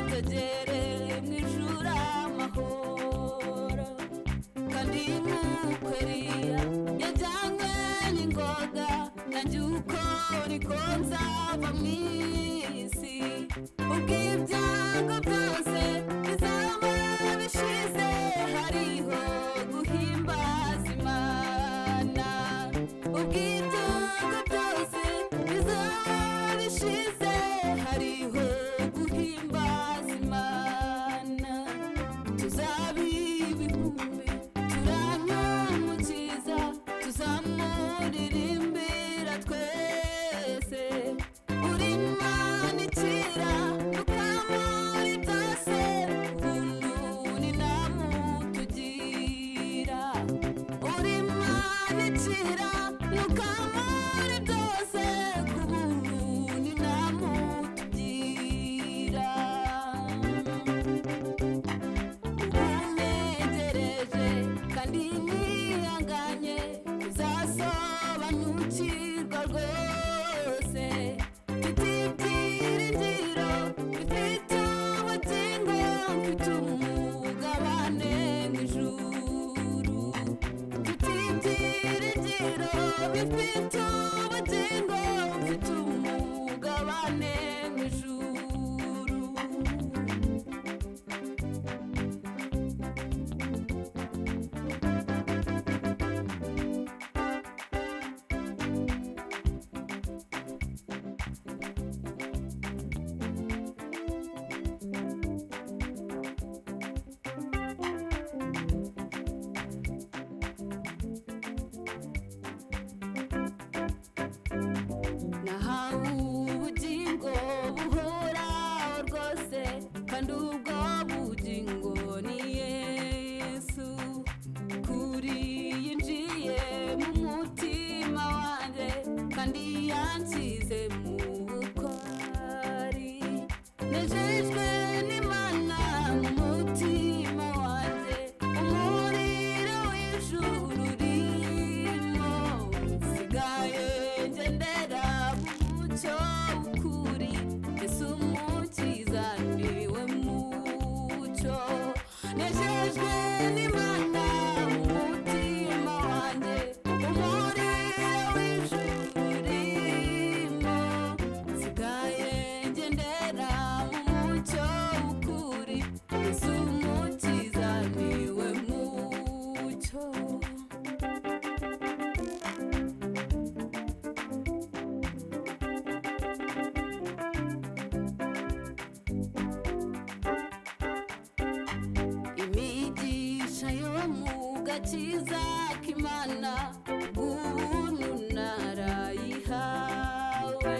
Tugere mu ijuru amahoro kandi nk'ukweriya yajyanywe n'ingoga nanjye uko niko nzava mu isi ubw'ibyago byose bizaba bishize hariho guhimbaza Imana ubw'ibyago byose bizaba bishize hariho guhimbaza Imana tuzaba ibihumbi turamya umukiza tuzamuririmbira twese uri Imana ikira ukamuri byose ubuntu ni namutugira uri Imana ikira ukamuri byose ubuntu ni namutugira unezereje kandi nihanganye uzasobanukirwa rwose mfite ibyiringiro bifite ubugingo mfite umugabane mu ijuru mfite ibyiringiro bifite ubugingo mfite umugabane mu ijuru. Nahawe ubugingo buhoraho rwose kandi ubwo bugingo ni Yesu kuri yinjiye mu mutima wanjye kandi yanshyize mu butwari nejejwe n'Imana mu mutima wanjye umuriro w'ijuru urimo nsigaye ngendera mu mucyo w'ukuri Yesu umukiza niwe mucyo nejejwe n'Imana mu mutima wanjye umuriro w'ijuru urimo nsigaye ngendera mu mucyo w'ukuri Yesu umukiza niwe mucyo. Imigisha yo mu gakiza k'Imana ubuntu narayihawe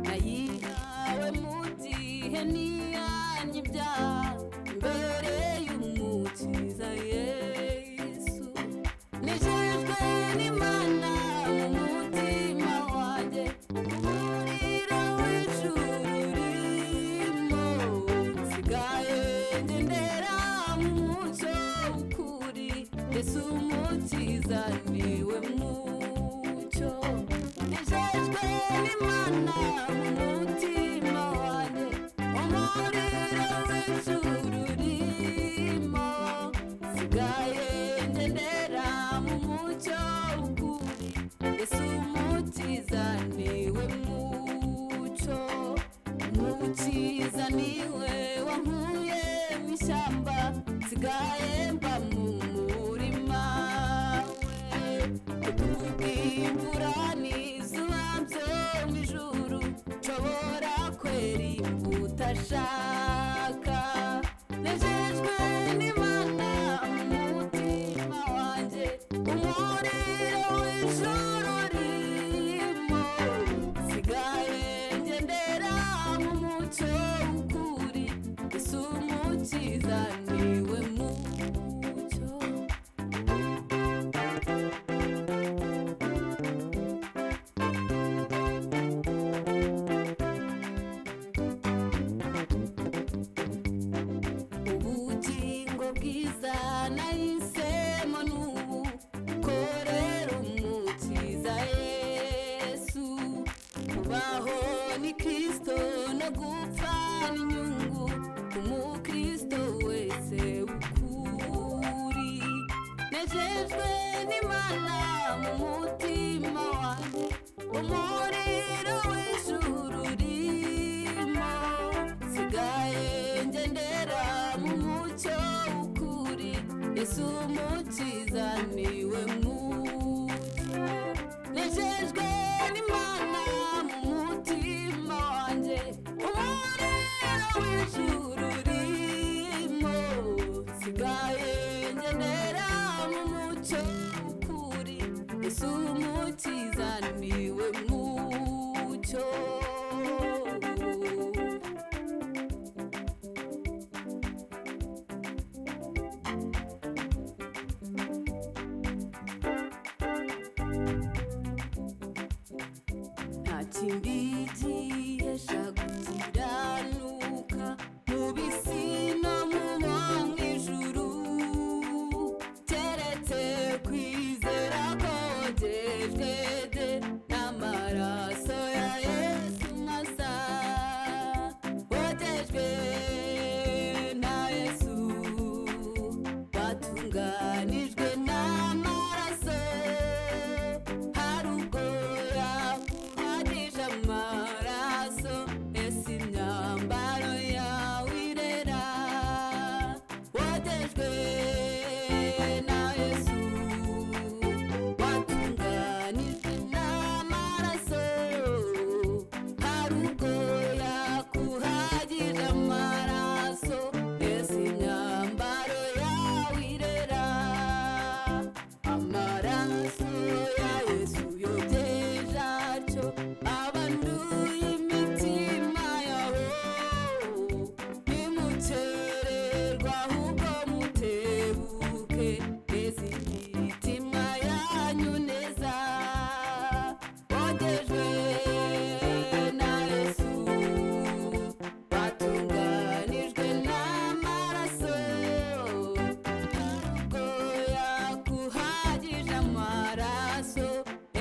nayihawe mu gihe nihanye ibyaha imbere y'umukiza Yesu nejejwe n'Imana mu mutima wanjye umuriro w'ijuru urimo nsigaye ngendera mu mucyo w'ukuri Yesu umukiza niwe mucyo nejejwe n'Imana mu mutima wanjye umuriro w'ijuru urimo nsigaye ngendera mu mucyo w'ukuri Yesu umukiza niwe mucyo umukiza niwe wankuye mu ishyamba nsigaye mba mu murima we kubw'imvura n'izuba byo mu ijuru nshobora kwera imbuto ashaka nejejwe n'Imana mu mutima wanjye umuriro w'ijuru urimo nsigaye ngendera mu mucyo w'ukuri Yesu umukiza niwe mucyo. Ubugingo bwiza nahisemo n'ubu korera umukiza Yesu kubaho ni Kristo no gupfa ni inyungu umukristo wese ukuri nejejwe n'Imana mu mutima wanjye, umuriro w'ijuru urimo, sigaye ngendera mu mucyo w'ukuri, Yesu umukiza niwe mucyo. Nejejwe n'Imana mu mutima wanjye, umuriro w'ijuru urimo, sigaye ngendera mu mucyo w'ukuri, Yesu umukiza niwe mucyo. Nta kindi gihesha gukiranuka mu bisi no mu bo mu ijuru, keretse kwizera kogejwe de n'amaraso ya Yesu masa, wogejwe na Yesu, watunganijwe n'amaraso, hari ubwo yakuhagije amaraso, ese imyambaro yawe irera, wogejwe na Yesu, watunganijwe n'amaraso, hari ubwo yakuhagije amaraso, ese imyambaro yawe irera, amaraso ya Yesu yogeje atyo abanduye imitima yabo, nimukererwa ahubwo mutebuke, eze imitima yanyu neza, wogejwe na Yesu, watunganijwe n'amaraso, ubwo yakuhagije amaraso,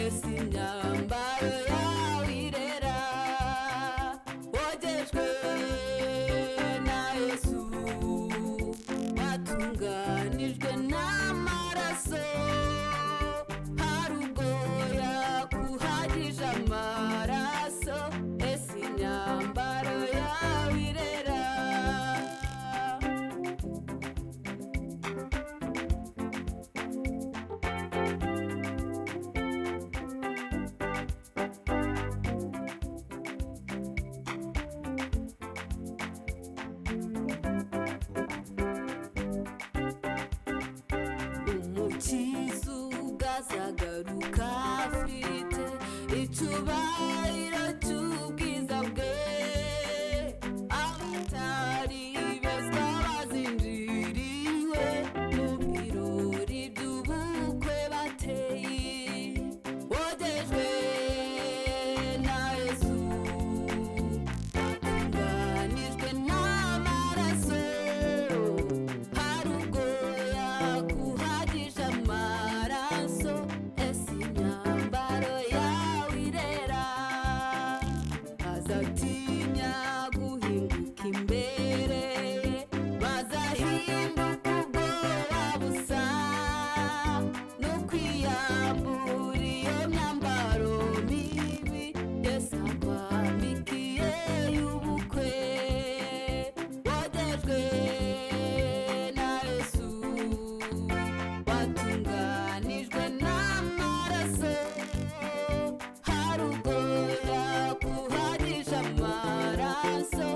ese imyambaro yawe irera, wogejwe na Yesu, watunganijwe n'amaraso, hari ubwo yakuhagije amaraso, ese imyambaro yawe irera. Umukiza ubwazagaruka afite icyubahiro cy'ubwiza bwe, abatari beza bazinjiriwe mu birori by'ubukwe bateye, wogejwe na Yesu, watunganijwe n'amaraso, hari ubwo yakuhagije amaraso, ese imyambaro yawe irera, bazatinya guhinguka imbere, bazahinduka ubwoba busa, no kwiyambura iyo myambaro mibi, Yesu akwambikiye y'ubukwe, wogejwe na Yesu, watunganijwe n'amaraso, hari ubwo yakuhagije amaraso,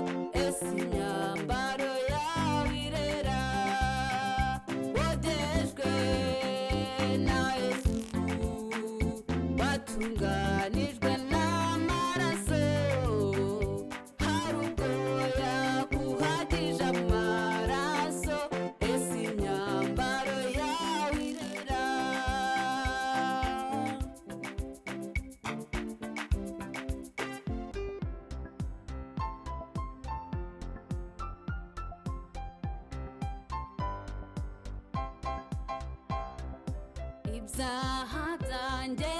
ese imyambaro yawe irera, wogejwe na Yesu, watunganijwe n'amaraso, hari ubwo yakuhagije amaraso, ese imyambaro yawe irera. ibyaha byanjye